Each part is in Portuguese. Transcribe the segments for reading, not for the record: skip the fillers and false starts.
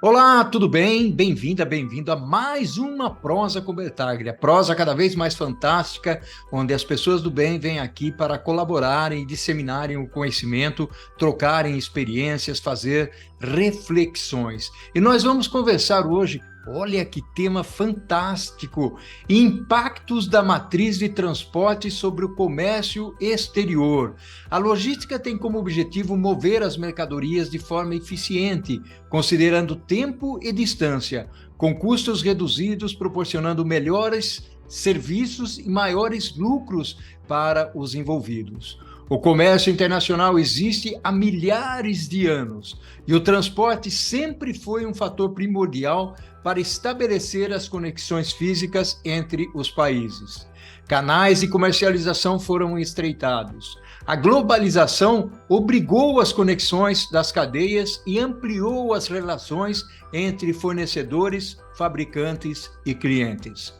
Olá, tudo bem? Bem-vinda, bem-vindo a mais uma Prosa com Bertaglia. Prosa cada vez mais fantástica, onde as pessoas do bem vêm aqui para colaborarem e disseminarem o conhecimento, trocarem experiências, fazer reflexões. E nós vamos conversar hoje. Olha que tema fantástico! Impactos da matriz de transporte sobre o comércio exterior. A logística tem como objetivo mover as mercadorias de forma eficiente, considerando tempo e distância, com custos reduzidos, proporcionando melhores serviços e maiores lucros para os envolvidos. O comércio internacional existe há milhares de anos e o transporte sempre foi um fator primordial para estabelecer as conexões físicas entre os países. Canais de comercialização foram estreitados. A globalização obrigou as conexões das cadeias e ampliou as relações entre fornecedores, fabricantes e clientes.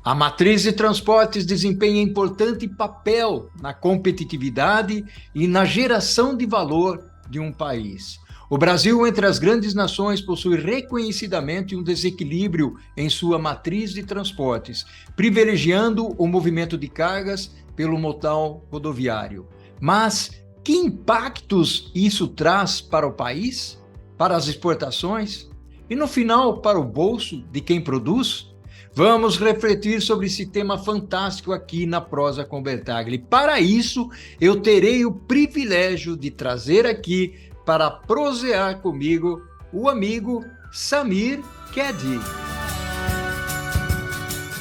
A matriz de transportes desempenha importante papel na competitividade e na geração de valor de um país. O Brasil, entre as grandes nações, possui reconhecidamente um desequilíbrio em sua matriz de transportes, privilegiando o movimento de cargas pelo modal rodoviário. Mas que impactos isso traz para o país, para as exportações e, no final, para o bolso de quem produz? Vamos refletir sobre esse tema fantástico aqui na Prosa com Bertaglia. Para isso, eu terei o privilégio de trazer aqui para prosear comigo o amigo Samir Kedi.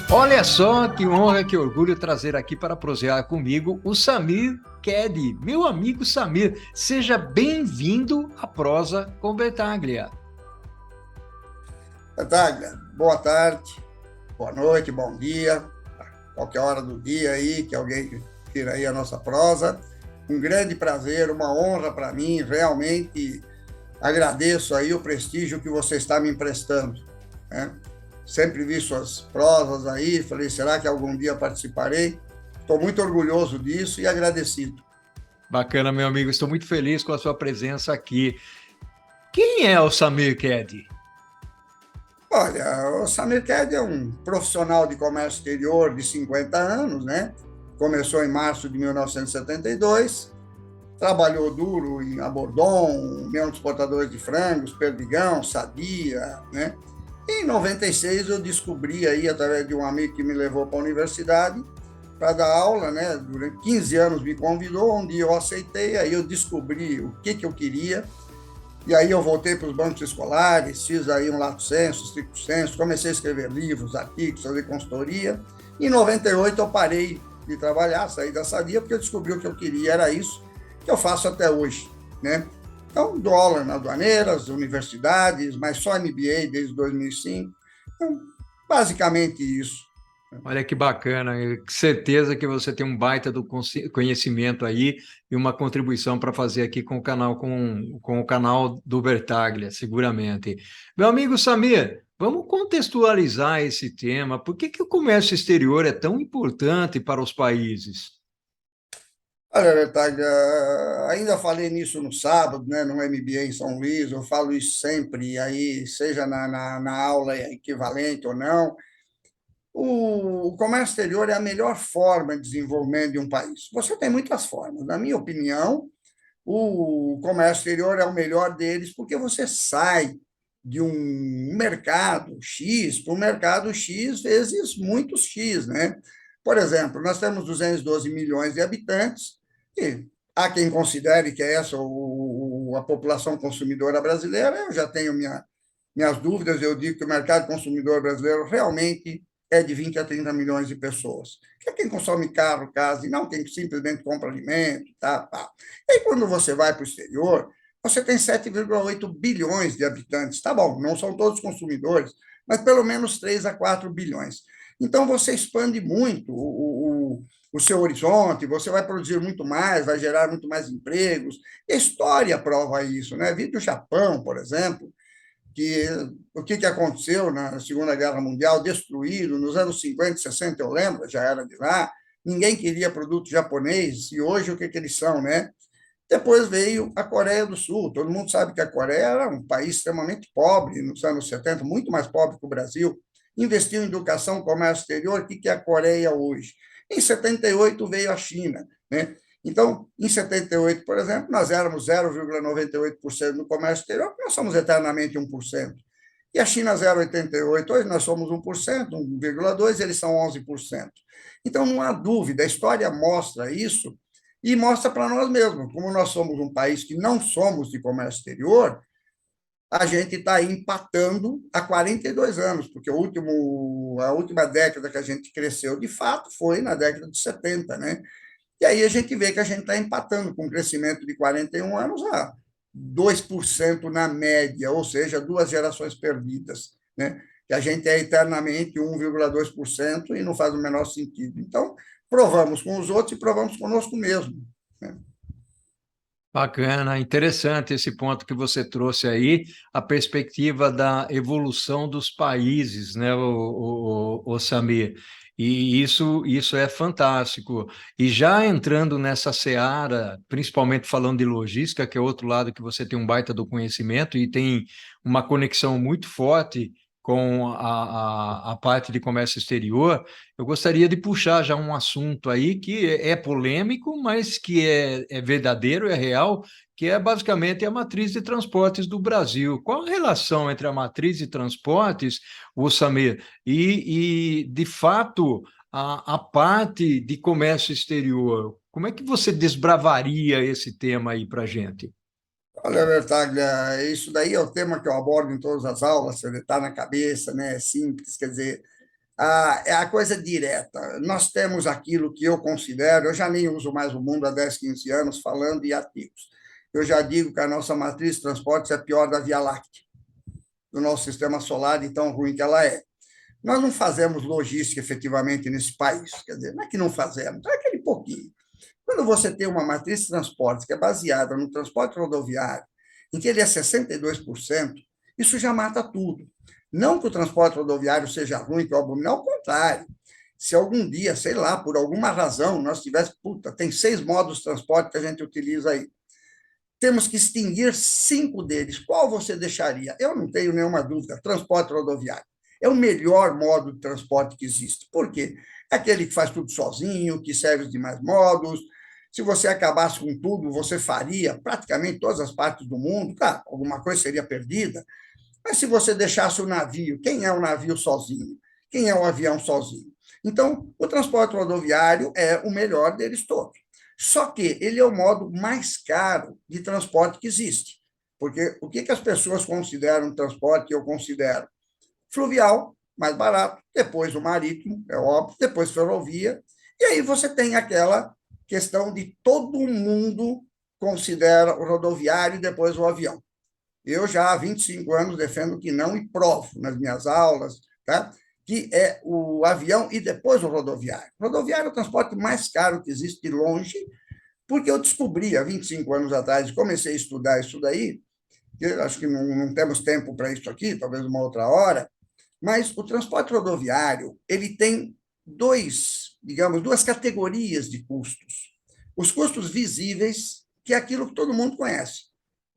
Olha só que honra, que orgulho trazer aqui para prosear comigo o Samir Kedi. Meu amigo Samir, seja bem-vindo à Prosa com Bertaglia. Bertaglia, boa tarde, boa noite, bom dia, qualquer hora do dia aí, que alguém tira aí a nossa prosa. Um grande prazer, uma honra para mim, realmente agradeço aí o prestígio que você está me emprestando, né? Sempre vi suas prosas aí, falei, será que algum dia participarei? Estou muito orgulhoso disso e agradecido. Bacana, meu amigo, estou muito feliz com a sua presença aqui. Quem é o Samir Kedi? Olha, o Samir Kedi é um profissional de comércio exterior de 50 anos, né? Começou em março de 1972, trabalhou duro em Abordon, União de Exportadores de Frangos, Perdigão, Sadia, né? Em 96 eu descobri aí, através de um amigo que me levou para a universidade, para dar aula, né? Durante 15 anos me convidou, um dia eu aceitei, aí eu descobri o que eu queria, e aí eu voltei para os bancos escolares, fiz aí um lato sensu, stricto sensu, comecei a escrever livros, artigos, fazer consultoria. Em 98 eu parei de trabalhar, saí da Sadia, porque eu descobri o que eu queria, era isso que eu faço até hoje, né? Então, dou aula nas aduaneiras, universidades, mas só MBA desde 2005. Então, basicamente isso. Olha que bacana, certeza que você tem um baita do conhecimento aí e uma contribuição para fazer aqui com o canal, com o canal do Bertaglia, seguramente. Meu amigo Samir, vamos contextualizar esse tema. Por que o comércio exterior é tão importante para os países? Olha, Bertaglia, ainda falei nisso no sábado, né, no MBA em São Luís, eu falo isso sempre, aí, seja na aula equivalente ou não. O comércio exterior é a melhor forma de desenvolvimento de um país. Você tem muitas formas. Na minha opinião, o comércio exterior é o melhor deles porque você sai de um mercado X para um mercado X vezes muitos X, né? Por exemplo, nós temos 212 milhões de habitantes e há quem considere que é essa a população consumidora brasileira. Eu já tenho minhas dúvidas, eu digo que o mercado consumidor brasileiro realmente é de 20 a 30 milhões de pessoas, que é quem consome carro, casa, e não quem simplesmente compra alimento, tá. E aí, quando você vai para o exterior, você tem 7,8 bilhões de habitantes. Tá bom, não são todos consumidores, mas pelo menos 3 a 4 bilhões. Então, você expande muito o seu horizonte, você vai produzir muito mais, vai gerar muito mais empregos. E a história prova isso, né? Vi do Japão, por exemplo, que o que aconteceu na Segunda Guerra Mundial, destruído nos anos 50, 60, eu lembro, já era de lá, ninguém queria produto japonês, e hoje o que eles são, né? Depois veio a Coreia do Sul. Todo mundo sabe que a Coreia era um país extremamente pobre nos anos 70, muito mais pobre que o Brasil. Investiu em educação, comércio exterior. O que é a Coreia hoje? Em 78 veio a China, né? Então, em 78, por exemplo, nós éramos 0,98% no comércio exterior, nós somos eternamente 1%. E a China 0,88, hoje nós somos 1%, 1,2%, eles são 11%. Então, não há dúvida, a história mostra isso e mostra para nós mesmos, como nós somos um país que não somos de comércio exterior, a gente está empatando há 42 anos, porque a última década que a gente cresceu, de fato, foi na década de 70, né? E aí a gente vê que a gente está empatando com um crescimento de 41 anos a 2% na média, ou seja, duas gerações perdidas, né? Que a gente é eternamente 1,2% e não faz o menor sentido. Então, provamos com os outros e provamos conosco mesmo, né? Bacana, interessante esse ponto que você trouxe aí, a perspectiva da evolução dos países, né, o Samir? E isso é fantástico. E já entrando nessa seara, principalmente falando de logística, que é outro lado que você tem um baita do conhecimento e tem uma conexão muito forte com a parte de comércio exterior, eu gostaria de puxar já um assunto aí que é polêmico, mas que é verdadeiro, é real, que é basicamente a matriz de transportes do Brasil. Qual a relação entre a matriz de transportes, o Samir, de fato, a parte de comércio exterior? Como é que você desbravaria esse tema aí para a gente? Olha, Bertaglia, isso daí é o tema que eu abordo em todas as aulas, ele está na cabeça, né? É simples, quer dizer, é a coisa direta. Nós temos aquilo que eu considero, eu já nem uso mais o mundo há 10, 15 anos falando em artigos. Eu já digo que a nossa matriz de transportes é a pior da Via Láctea, do nosso sistema solar, de tão ruim que ela é. Nós não fazemos logística efetivamente nesse país, quer dizer, não é que não fazemos, é aquele pouquinho. Quando você tem uma matriz de transportes que é baseada no transporte rodoviário, em que ele é 62%, isso já mata tudo. Não que o transporte rodoviário seja ruim, que é abominável, ao contrário. Se algum dia, sei lá, por alguma razão, nós tivéssemos, puta, tem 6 modos de transporte que a gente utiliza aí. Temos que extinguir 5 deles. Qual você deixaria? Eu não tenho nenhuma dúvida. Transporte rodoviário. É o melhor modo de transporte que existe. Por quê? É aquele que faz tudo sozinho, que serve os demais modos. Se você acabasse com tudo, você faria praticamente todas as partes do mundo. Claro, alguma coisa seria perdida. Mas se você deixasse o navio, quem é o navio sozinho? Quem é o avião sozinho? Então, o transporte rodoviário é o melhor deles todos. Só que ele é o modo mais caro de transporte que existe. Porque o que as pessoas consideram transporte que eu considero? Fluvial, mais barato, depois o marítimo, é óbvio, depois ferrovia, e aí você tem aquela questão de todo mundo considera o rodoviário e depois o avião. Eu já há 25 anos defendo que não e provo nas minhas aulas, tá? Que é o avião e depois o rodoviário. O rodoviário é o transporte mais caro que existe de longe, porque eu descobri há 25 anos atrás, comecei a estudar isso daí, que acho que não temos tempo para isso aqui, talvez uma outra hora, mas o transporte rodoviário, ele tem duas categorias de custos. Os custos visíveis, que é aquilo que todo mundo conhece.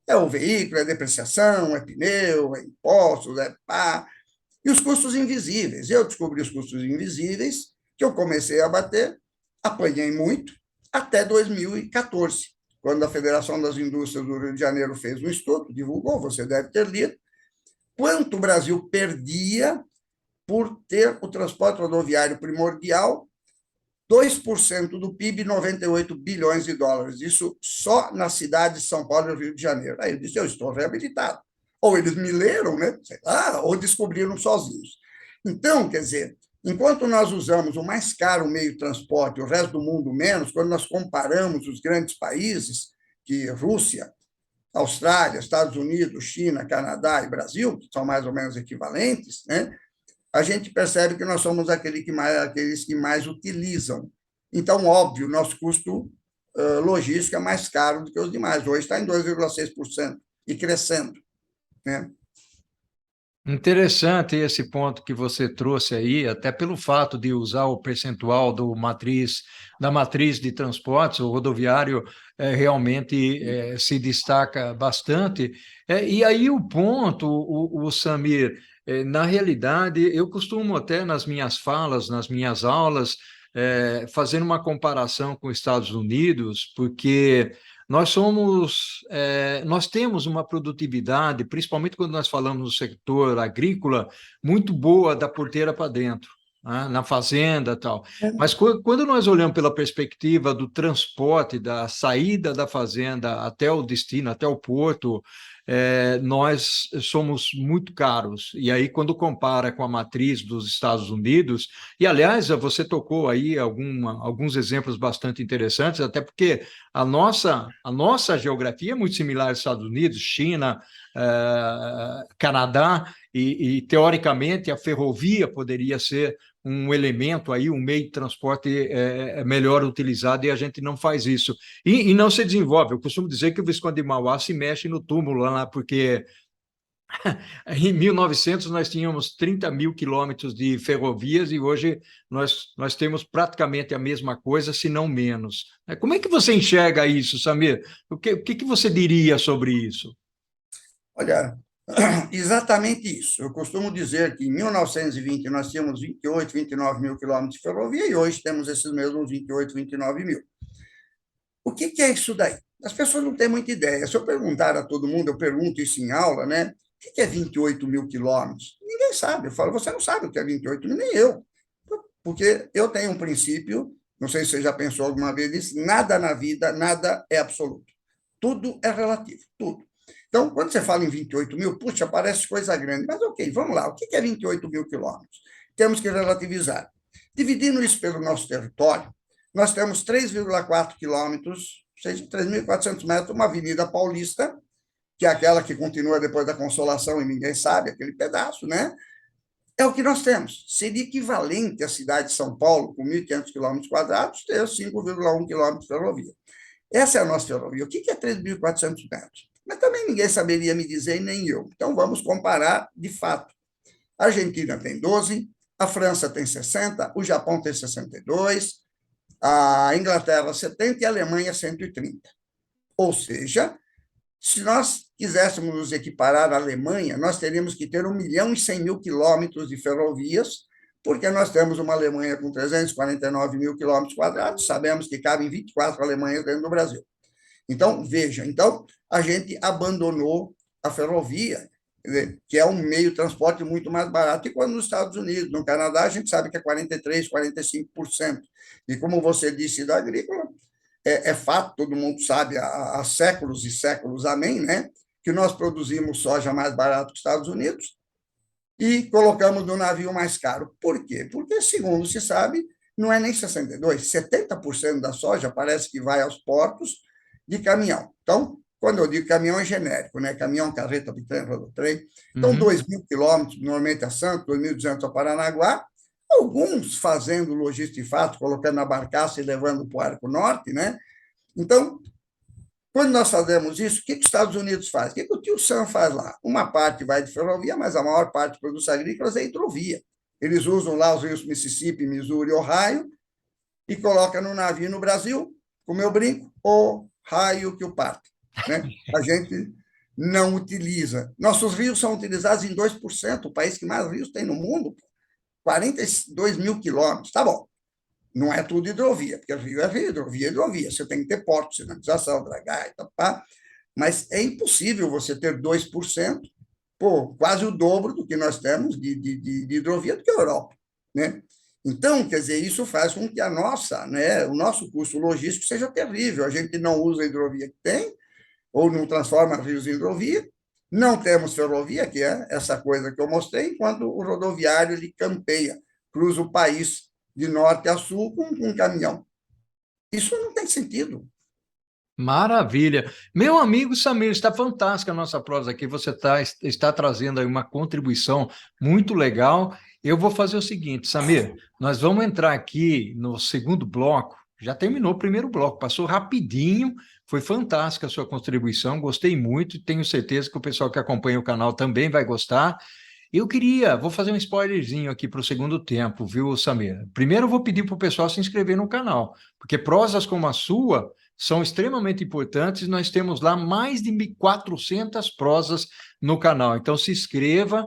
É o veículo, é depreciação, é pneu, é impostos, é pá. E os custos invisíveis. Eu descobri os custos invisíveis, que eu comecei a bater, apanhei muito, até 2014, quando a Federação das Indústrias do Rio de Janeiro fez um estudo, divulgou, você deve ter lido, quanto o Brasil perdia por ter o transporte rodoviário primordial, 2% do PIB, 98 bilhões de dólares. Isso só na cidade de São Paulo e Rio de Janeiro. Aí eu disse, eu estou reabilitado. Ou eles me leram, né? Sei lá, ou descobriram sozinhos. Então, quer dizer, enquanto nós usamos o mais caro meio de transporte, o resto do mundo menos, quando nós comparamos os grandes países, que Rússia, Austrália, Estados Unidos, China, Canadá e Brasil, que são mais ou menos equivalentes, né? A gente percebe que nós somos aqueles que mais utilizam. Então, óbvio, nosso custo logístico é mais caro do que os demais. Hoje está em 2,6% e crescendo, né? Interessante esse ponto que você trouxe aí, até pelo fato de usar o percentual da matriz de transportes, o rodoviário realmente se destaca bastante. E aí o ponto, o Samir, na realidade, eu costumo até nas minhas falas, nas minhas aulas, fazer uma comparação com os Estados Unidos, porque nós temos uma produtividade, principalmente quando nós falamos no setor agrícola, muito boa da porteira para dentro, né, na fazenda e tal. Mas quando nós olhamos pela perspectiva do transporte, da saída da fazenda até o destino, até o porto, nós somos muito caros. E aí, quando compara com a matriz dos Estados Unidos, e aliás, você tocou aí alguns exemplos bastante interessantes, até porque a nossa geografia é muito similar aos Estados Unidos, China, Canadá, e, teoricamente a ferrovia poderia ser um elemento aí, um meio de transporte melhor utilizado, e a gente não faz isso. E não se desenvolve. Eu costumo dizer que o Visconde de Mauá se mexe no túmulo lá, porque em 1900 nós tínhamos 30 mil quilômetros de ferrovias e hoje nós temos praticamente a mesma coisa, se não menos. Como é que você enxerga isso, Samir? O que você diria sobre isso? Olha, exatamente isso. Eu costumo dizer que em 1920 nós tínhamos 28, 29 mil quilômetros de ferrovia e hoje temos esses mesmos 28, 29 mil. O que é isso daí? As pessoas não têm muita ideia. Se eu perguntar a todo mundo, eu pergunto isso em aula, né? O que é 28 mil quilômetros? Ninguém sabe. Eu falo, você não sabe o que é 28 mil, nem eu. Porque eu tenho um princípio, não sei se você já pensou alguma vez nisso, nada na vida, nada é absoluto. Tudo é relativo, tudo. Então, quando você fala em 28 mil, puxa, parece coisa grande. Mas ok, vamos lá. O que é 28 mil quilômetros? Temos que relativizar. Dividindo isso pelo nosso território, nós temos 3,4 quilômetros, ou seja, 3.400 metros, uma avenida paulista, que é aquela que continua depois da Consolação e ninguém sabe, aquele pedaço, né? É o que nós temos. Seria equivalente à cidade de São Paulo, com 1.500 quilômetros quadrados, ter 5,1 quilômetros de ferrovia. Essa é a nossa ferrovia. O que é 3.400 metros? Mas também ninguém saberia me dizer, nem eu. Então, vamos comparar de fato. A Argentina tem 12, a França tem 60, o Japão tem 62, a Inglaterra 70 e a Alemanha 130. Ou seja, se nós quiséssemos nos equiparar à Alemanha, nós teríamos que ter 1.100.000 quilômetros de ferrovias, porque nós temos uma Alemanha com 349 mil quilômetros quadrados, sabemos que cabem 24 Alemanhas dentro do Brasil. Então, veja, então a gente abandonou a ferrovia, que é um meio de transporte muito mais barato, e quando nos Estados Unidos, no Canadá, a gente sabe que é 43%, 45%. E como você disse da agrícola, é fato, todo mundo sabe, há séculos e séculos, amém, né? Que nós produzimos soja mais barato que os Estados Unidos e colocamos no navio mais caro. Por quê? Porque, segundo se sabe, não é nem 62%, 70% da soja parece que vai aos portos de caminhão. Então, quando eu digo caminhão é genérico, né? Caminhão, carreta, bitrem, rodotrem. Então, Uhum. 2.000 quilômetros, normalmente a Santos, 2.200 a Paranaguá, alguns fazendo logística de fato, colocando na barcaça e levando para o Arco Norte, né? Então, quando nós fazemos isso, o que os Estados Unidos faz? O que o tio Sam faz lá? Uma parte vai de ferrovia, mas a maior parte de produtos agrícolas é hidrovia. Eles usam lá os rios Mississippi, Missouri, Ohio, e colocam no navio no Brasil, como eu brinco, o raio que o parte. Né? A gente não utiliza. Nossos rios são utilizados em 2%, o país que mais rios tem no mundo, 42 mil quilômetros. Tá bom. Não é tudo hidrovia, porque rio é rio, hidrovia é hidrovia. Você tem que ter porto, sinalização, dragar, tá? Mas é impossível você ter 2%, pô, quase o dobro do que nós temos de hidrovia do que a Europa. Né? Então, quer dizer, isso faz com que o nosso custo logístico seja terrível. A gente não usa a hidrovia que tem, ou não transforma rios em hidrovia, não temos ferrovia, que é essa coisa que eu mostrei, enquanto o rodoviário ele campeia, cruza o país de norte a sul com um caminhão. Isso não tem sentido. Maravilha. Meu amigo Samir, está fantástica a nossa prosa aqui. Você está trazendo aí uma contribuição muito legal. Eu vou fazer o seguinte, Samir, nós vamos entrar aqui no segundo bloco. Já terminou o primeiro bloco, passou rapidinho. Foi fantástica a sua contribuição, gostei muito. Tenho certeza que o pessoal que acompanha o canal também vai gostar. Vou fazer um spoilerzinho aqui para o segundo tempo, viu, Samir? Primeiro eu vou pedir para o pessoal se inscrever no canal, porque prosas como a sua são extremamente importantes. Nós temos lá mais de 1.400 prosas no canal, então se inscreva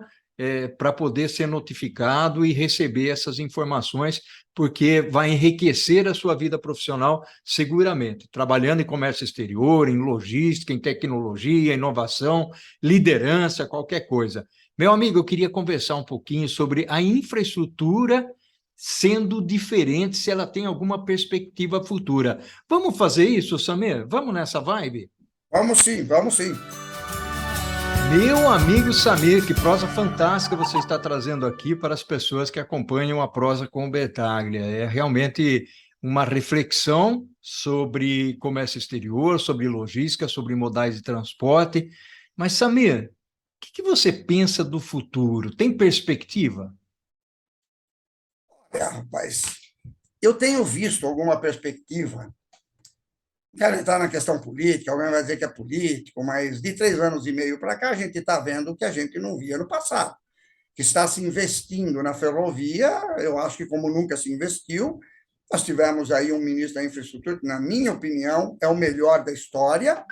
para poder ser notificado e receber essas informações, porque vai enriquecer a sua vida profissional seguramente, trabalhando em comércio exterior, em logística, em tecnologia, inovação, liderança, qualquer coisa. Meu amigo, eu queria conversar um pouquinho sobre a infraestrutura sendo diferente, se ela tem alguma perspectiva futura. Vamos fazer isso, Samir? Vamos nessa vibe? Vamos sim, vamos sim. Meu amigo Samir, que prosa fantástica você está trazendo aqui para as pessoas que acompanham a prosa com o Bertaglia. É realmente uma reflexão sobre comércio exterior, sobre logística, sobre modais de transporte. Mas, Samir, o que você pensa do futuro? Tem perspectiva? Rapaz, eu tenho visto alguma perspectiva. Quero entrar na questão política, alguém vai dizer que é político, mas de 3 anos e meio para cá, a gente está vendo o que a gente não via no passado, que está se investindo na ferrovia, eu acho que como nunca se investiu. Nós tivemos aí um ministro da infraestrutura que, na minha opinião, é o melhor da história,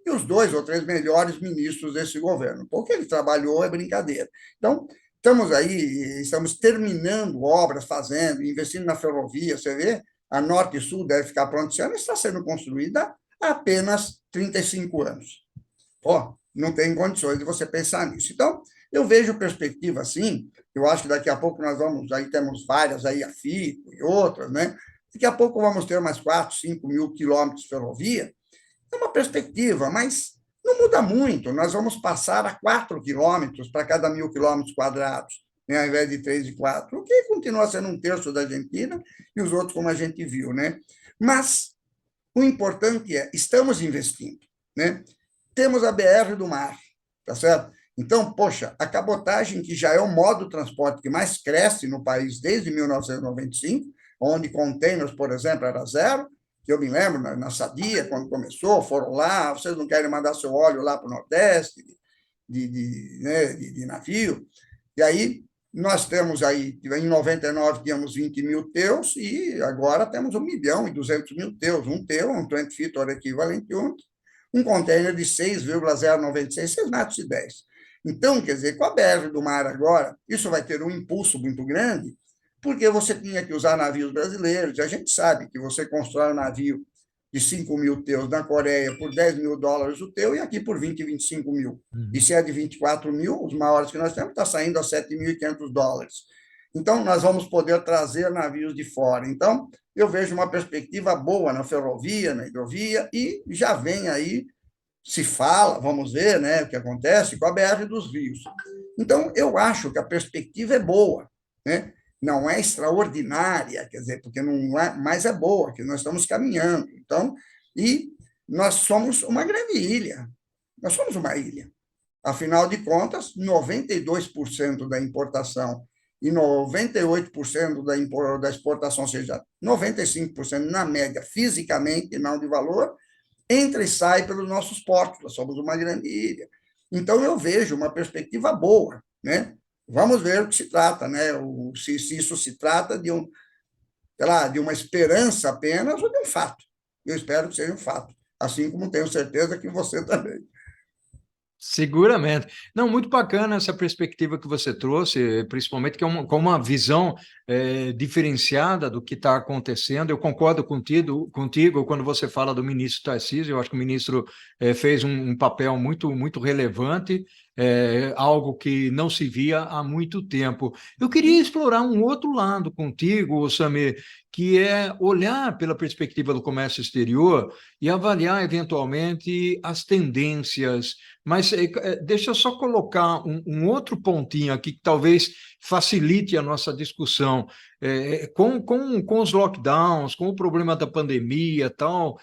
e os 2 ou 3 melhores ministros desse governo. Porque ele trabalhou é brincadeira. Então, estamos terminando obras, fazendo, investindo na ferrovia. Você vê, a Norte e Sul deve ficar pronta esse ano, está sendo construída há apenas 35 anos. Pô, não tem condições de você pensar nisso. Então, eu vejo perspectiva assim. Eu acho que daqui a pouco nós vamos, aí temos várias, aí a FICO e outras, né? Daqui a pouco vamos ter mais 4, 5 mil quilômetros de ferrovia. É uma perspectiva, mas não muda muito. Nós vamos passar a 4 quilômetros para cada 1.000 quilômetros quadrados, né, ao invés de 3 e 4, o que continua sendo 1/3 da Argentina e os outros, como a gente viu, né? Mas o importante é, estamos investindo, né? Temos a BR do mar, tá certo? Então, poxa, a cabotagem, que já é o modo de transporte que mais cresce no país desde 1995, onde containers, por exemplo, era zero, que eu me lembro, na Sadia, quando começou, foram lá, vocês não querem mandar seu óleo lá para o Nordeste, né, de navio. E aí, nós temos aí, em 99 tínhamos 20 mil teus, e agora temos 1.200.000 teus. Um teu, um 20 feet or equivalent unit, um container de 6,096, 6 metros e 10. Então, quer dizer, com a BR do mar agora, isso vai ter um impulso muito grande, porque você tinha que usar navios brasileiros, e a gente sabe que você constrói um navio de 5 mil teus na Coreia por US$ 10.000 o teu, e aqui por 20, 25 mil. E se é de 24 mil, os maiores que nós temos, está saindo a US$ 7.500. Então, nós vamos poder trazer navios de fora. Então, eu vejo uma perspectiva boa na ferrovia, na hidrovia, e já vem aí, se fala, vamos ver, né, o que acontece com a BR dos Rios. Então, eu acho que a perspectiva é boa, né? Não é extraordinária, quer dizer, porque não é, mas é boa, que nós estamos caminhando. Então, e nós somos uma grande ilha. Nós somos uma ilha. Afinal de contas, 92% da importação e 98% da exportação, ou seja, 95% na média, fisicamente, e não de valor, entra e sai pelos nossos portos. Nós somos uma grande ilha. Então, eu vejo uma perspectiva boa, né? Vamos ver o que se trata, né? Se isso se trata de sei lá, de uma esperança apenas ou de um fato. Eu espero que seja um fato, assim como tenho certeza que você também. Seguramente. Não, muito bacana essa perspectiva que você trouxe, principalmente que é com uma visão diferenciada do que está acontecendo. Eu concordo contigo quando você fala do ministro Tarcísio. Eu acho que o ministro fez um papel muito relevante, algo que não se via há muito tempo. Eu queria explorar um outro lado contigo, Samir, que é olhar pela perspectiva do comércio exterior e avaliar eventualmente as tendências. Mas deixa eu só colocar um outro pontinho aqui que talvez facilite a nossa discussão. com os lockdowns, com o problema da pandemia e tal,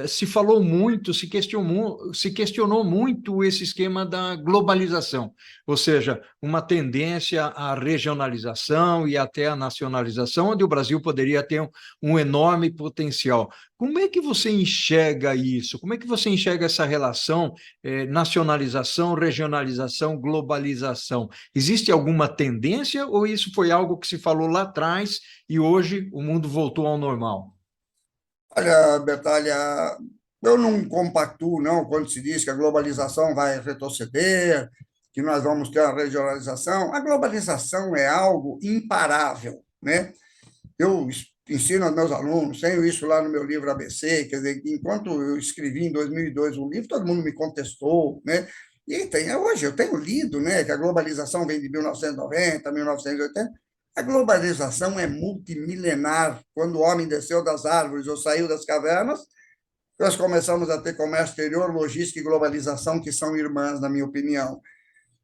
se falou muito, se questionou muito esse esquema da globalização, ou seja, uma tendência à regionalização e até à nacionalização, onde o Brasil poderia ter um enorme potencial. Como é que você enxerga isso? Como é que você enxerga essa relação, nacionalização, regionalização, globalização? Existe alguma tendência ou isso foi algo que se falou lá atrás e hoje o mundo voltou ao normal? Olha, Bertalha, eu não compactuo, não, quando se diz que a globalização vai retroceder, que nós vamos ter a regionalização. A globalização é algo imparável, né? Eu ensino aos meus alunos, tenho isso lá no meu livro ABC, quer dizer, enquanto eu escrevi em 2002 o livro, todo mundo me contestou, né? E tem, hoje eu tenho lido, né, que a globalização vem de 1990, 1980. A globalização é multimilenar. Quando o homem desceu das árvores ou saiu das cavernas, nós começamos a ter comércio exterior, logística e globalização, que são irmãs, na minha opinião.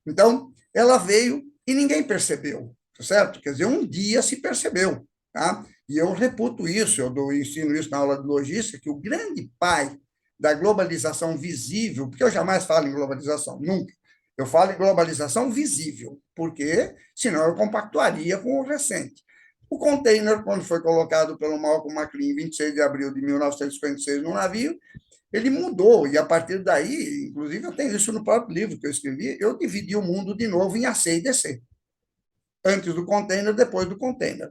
Então, ela veio e ninguém percebeu, certo? Quer dizer, um dia se percebeu, tá? E eu reputo isso, ensino isso na aula de logística, que o grande pai da globalização visível, porque eu jamais falo em globalização, nunca. Eu falo em globalização visível, porque senão eu compactuaria com o recente. O container, quando foi colocado pelo Malcolm McLean em 26 de abril de 1956 no navio, ele mudou, e a partir daí, inclusive eu tenho isso no próprio livro que eu escrevi, eu dividi o mundo de novo em AC e DC, antes do container, depois do container.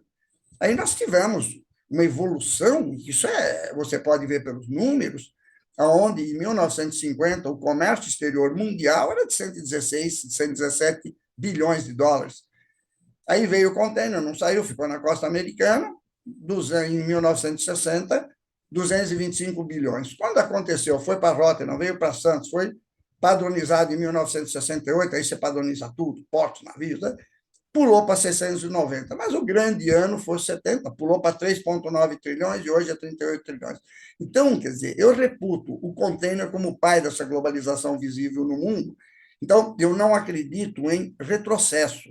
Aí nós tivemos uma evolução, isso você pode ver pelos números, aonde em 1950 o comércio exterior mundial era de 116, 117 bilhões de dólares. Aí veio o container, não saiu, ficou na costa americana, em 1960, 225 bilhões. Quando aconteceu, foi para Rotterdam, veio para Santos, foi padronizado em 1968, aí você padroniza tudo, portos, navios, né? Pulou para 690, mas o grande ano foi 70, pulou para 3,9 trilhões e hoje é 38 trilhões. Então, quer dizer, eu reputo o container como o pai dessa globalização visível no mundo. Então, eu não acredito em retrocesso.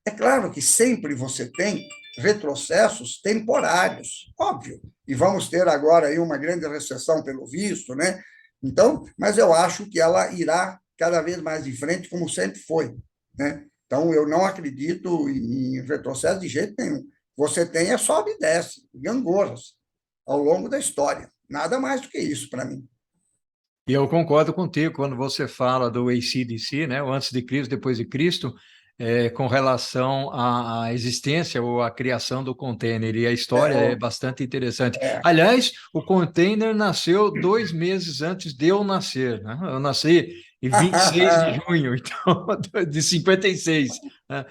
É claro que sempre você tem retrocessos temporários, óbvio, e vamos ter agora aí uma grande recessão pelo visto, né? Então, mas eu acho que ela irá cada vez mais em frente, como sempre foi, né? Então, eu não acredito em retrocesso de jeito nenhum. Você tem é sobe e desce, gangorras, ao longo da história. Nada mais do que isso para mim. E eu concordo contigo quando você fala do AC/DC, né, o antes de Cristo, depois de Cristo, com relação à existência ou à criação do container. E a história é bastante interessante. É, Aliás, o container nasceu 2 meses antes de eu nascer, né? Eu nasci em 26 de junho, então, de 56. Né?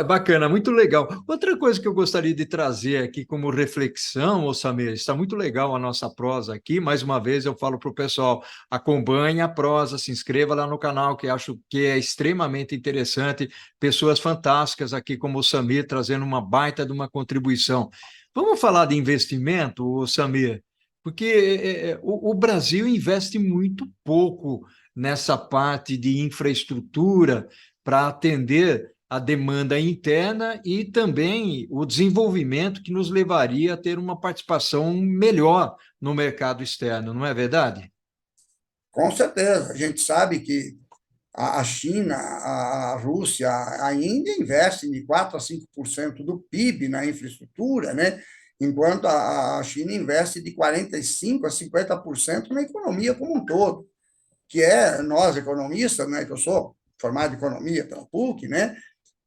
Bacana, muito legal. Outra coisa que eu gostaria de trazer aqui como reflexão, ô Samir, está muito legal a nossa prosa aqui. Mais uma vez, eu falo para o pessoal, acompanhe a prosa, se inscreva lá no canal, que acho que é extremamente interessante. Pessoas fantásticas aqui, como o Samir, trazendo uma baita de uma contribuição. Vamos falar de investimento, Samir? Porque o Brasil investe muito pouco nessa parte de infraestrutura para atender a demanda interna e também o desenvolvimento que nos levaria a ter uma participação melhor no mercado externo, não é verdade? com certeza. A gente sabe que a China, a Rússia, a Índia investem de 4 a 5% do PIB na infraestrutura, né? Enquanto a China investe de 45 a 50% na economia como um todo, que é nós, economistas, né, que eu sou formado em economia pela PUC, né?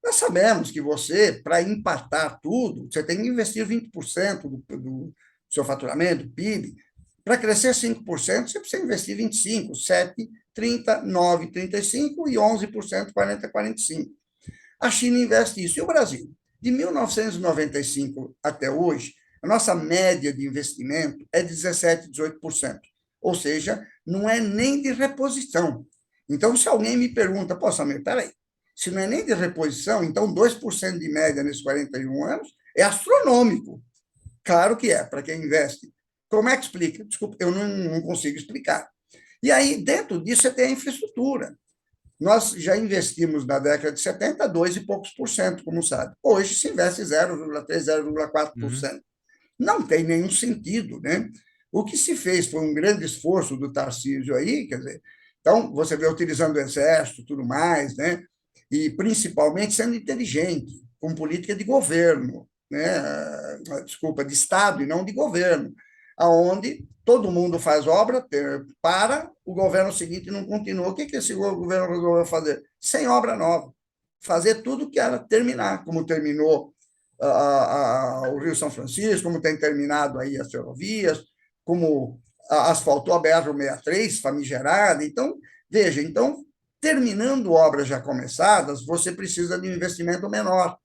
Nós sabemos que você, para empatar tudo, você tem que investir 20% do seu faturamento, do PIB. Para crescer 5%, você precisa investir 25%, 7%, 30%, 9%, 35% e 11%, 40%, 45%. A China investe isso. E o Brasil? De 1995 até hoje, a nossa média de investimento é 17%, 18%. Ou seja, não é nem de reposição. Então, se alguém me pergunta, pô, Samir, peraí, se não é nem de reposição, então 2% de média nesses 41 anos é astronômico. Claro que é, para quem investe. Como é que explica? Desculpa, eu não consigo explicar. E aí, dentro disso, você tem a infraestrutura. Nós já investimos na década de 70 2 e poucos por cento, como sabe. Hoje se investe 0,3, Uhum. 0,4%. Não tem nenhum sentido, né? O que se fez foi um grande esforço do Tarcísio aí, quer dizer, então você vê utilizando o exército, tudo mais, né? E principalmente sendo inteligente, com política de governo, né? Desculpa, de Estado e não de governo, aonde todo mundo faz obra, para o governo seguinte não continua. O que esse governo resolveu fazer? Sem obra nova. Fazer tudo que era terminar, como terminou o Rio São Francisco, como tem terminado aí as ferrovias, como asfaltou a BR-63, famigerada. Então, veja, então, terminando obras já começadas, você precisa de um investimento menor.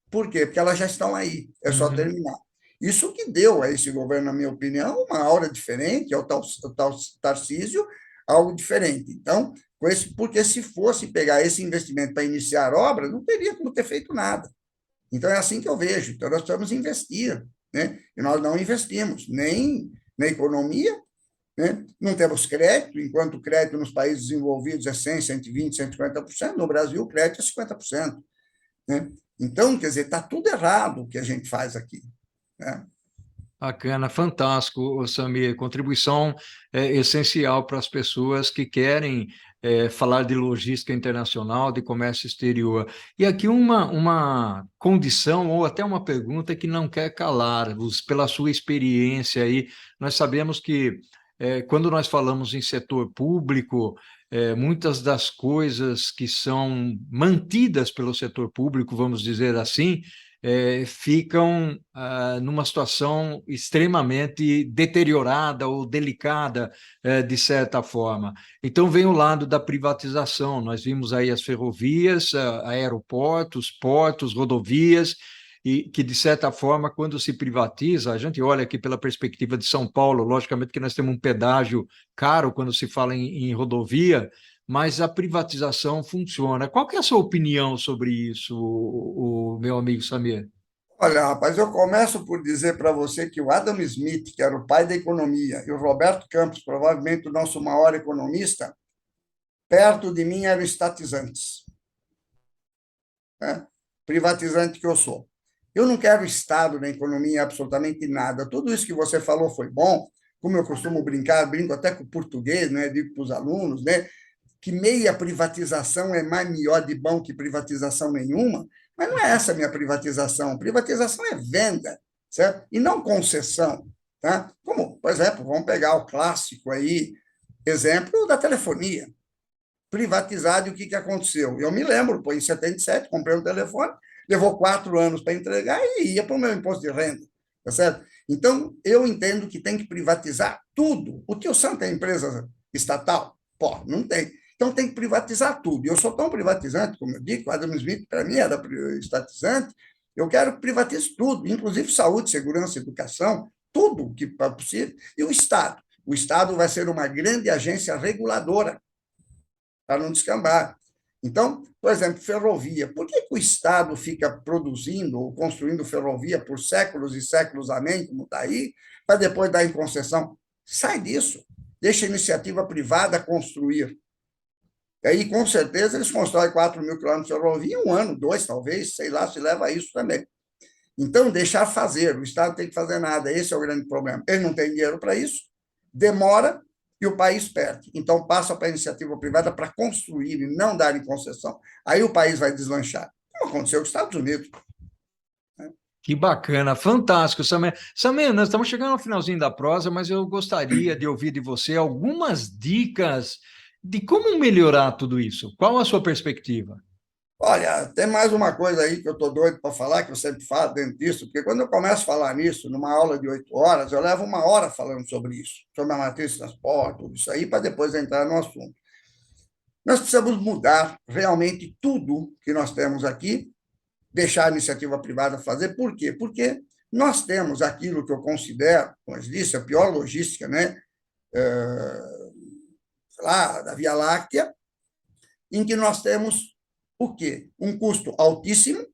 Por quê? Porque elas já estão aí, é só Uhum. terminar. Isso que deu a esse governo, na minha opinião, uma aura diferente, ao tal Tarcísio, algo diferente. Então, porque se fosse pegar esse investimento para iniciar obra, não teria como ter feito nada. Então, é assim que eu vejo. Então, nós precisamos investir, né? E nós não investimos nem na economia, né? Não temos crédito, enquanto o crédito nos países desenvolvidos é 100, 120, 150%, no Brasil o crédito é 50%, né? Então, quer dizer, está tudo errado o que a gente faz aqui, né? Bacana, fantástico, ô Samir. Contribuição essencial para as pessoas que querem falar de logística internacional, de comércio exterior. E aqui uma condição ou até uma pergunta que não quer calar, pela sua experiência aí, nós sabemos que quando nós falamos em setor público, muitas das coisas que são mantidas pelo setor público, vamos dizer assim, ficam numa situação extremamente deteriorada ou delicada, de certa forma. Então, vem o lado da privatização. Nós vimos aí as ferrovias, aeroportos, portos, rodovias, e que, de certa forma, quando se privatiza, a gente olha aqui pela perspectiva de São Paulo, logicamente que nós temos um pedágio caro quando se fala em rodovia, mas a privatização funciona. Qual que é a sua opinião sobre isso, o meu amigo Samir? Olha, rapaz, eu começo por dizer para você que o Adam Smith, que era o pai da economia, e o Roberto Campos, provavelmente o nosso maior economista, perto de mim eram estatizantes, né? Privatizante que eu sou. Eu não quero Estado na economia, absolutamente nada. Tudo isso que você falou foi bom, como eu costumo brincar, brinco até com o português, né? Digo para os alunos, né? Que meia privatização é mais melhor de bom que privatização nenhuma, mas não é essa a minha privatização. Privatização é venda, certo? E não concessão, tá? Como, por exemplo, vamos pegar o clássico aí, exemplo da telefonia. Privatizado, e o que, que aconteceu? Eu me lembro, pô, em 77, comprei um telefone, levou 4 anos para entregar e ia para o meu imposto de renda, tá certo? Então, eu entendo que tem que privatizar tudo. O Tio Santo é empresa estatal? Pô, não tem. Então, tem que privatizar tudo. Eu sou tão privatizante, como eu digo, o Adam Smith, para mim, era estatizante. Eu quero que privatize tudo, inclusive saúde, segurança, educação, tudo que é possível. E o Estado? O Estado vai ser uma grande agência reguladora para não descambar. Então, por exemplo, ferrovia. Por que o Estado fica produzindo ou construindo ferrovia por séculos e séculos, amém, como está aí, para depois dar em concessão? Sai disso. Deixa a iniciativa privada construir. E aí, com certeza, eles constroem 4.000 quilômetros de ferrovia em um ano, dois, talvez, sei lá, se leva a isso também. Então, deixar fazer. O Estado não tem que fazer nada. Esse é o grande problema. Ele não tem dinheiro para isso, demora e o país perde. Então, passa para a iniciativa privada para construir e não dar em concessão. Aí o país vai deslanchar. Como aconteceu com os Estados Unidos, né? Que bacana, fantástico, Samir. Samir, nós estamos chegando ao finalzinho da prosa, mas eu gostaria de ouvir de você algumas dicas de como melhorar tudo isso. Qual a sua perspectiva? Olha, tem mais uma coisa aí que eu estou doido para falar, que eu sempre falo dentro disso, porque quando eu começo a falar nisso, numa aula de 8 horas, eu levo uma hora falando sobre isso, sobre a matriz de transporte, tudo isso aí, para depois entrar no assunto. Nós precisamos mudar realmente tudo que nós temos aqui, deixar a iniciativa privada fazer. Por quê? Porque nós temos aquilo que eu considero, como eu disse, a pior logística, né? Lá, da Via Láctea, em que nós temos o quê? Um custo altíssimo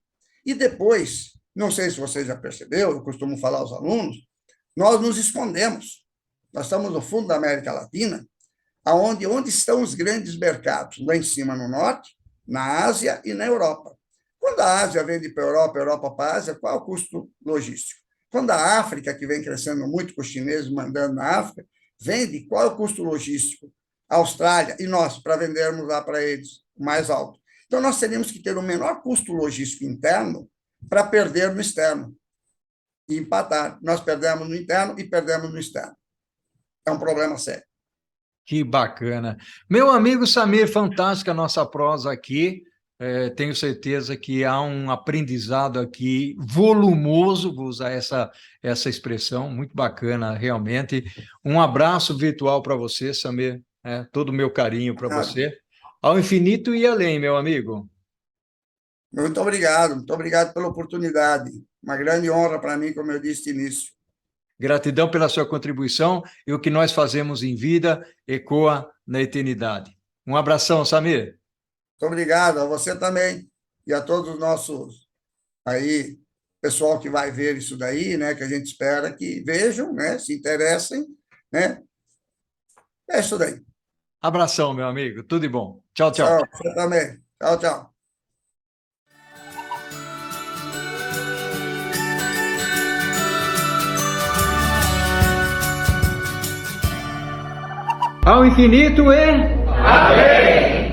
e depois, não sei se você já percebeu, eu costumo falar aos alunos, nós nos escondemos. Nós estamos no fundo da América Latina, onde estão os grandes mercados? Lá em cima no norte, na Ásia e na Europa. Quando a Ásia vende para a Europa para a Ásia, qual é o custo logístico? Quando a África, que vem crescendo muito com os chineses mandando na África, vende, qual é o custo logístico? A Austrália e nós, para vendermos lá para eles, mais alto. Então, nós teríamos que ter o menor custo logístico interno para perder no externo e empatar. Nós perdemos no interno e perdemos no externo. É um problema sério. Que bacana. Meu amigo Samir, fantástica a nossa prosa aqui. Tenho certeza que há um aprendizado aqui volumoso, vou usar essa expressão, muito bacana, realmente. Um abraço virtual para você, Samir. Todo o meu carinho para você. Ao infinito e além, meu amigo. Muito obrigado pela oportunidade. Uma grande honra para mim, como eu disse no início. Gratidão pela sua contribuição e o que nós fazemos em vida ecoa na eternidade. Um abração, Samir. Muito obrigado a você também e a todos os nossos aí, pessoal que vai ver isso daí, né, que a gente espera que vejam, né, se interessem, né? É isso daí. Abração, meu amigo. Tudo de bom. Tchau, tchau. Tchau, você também. Tchau, tchau. Ao infinito e... Amém!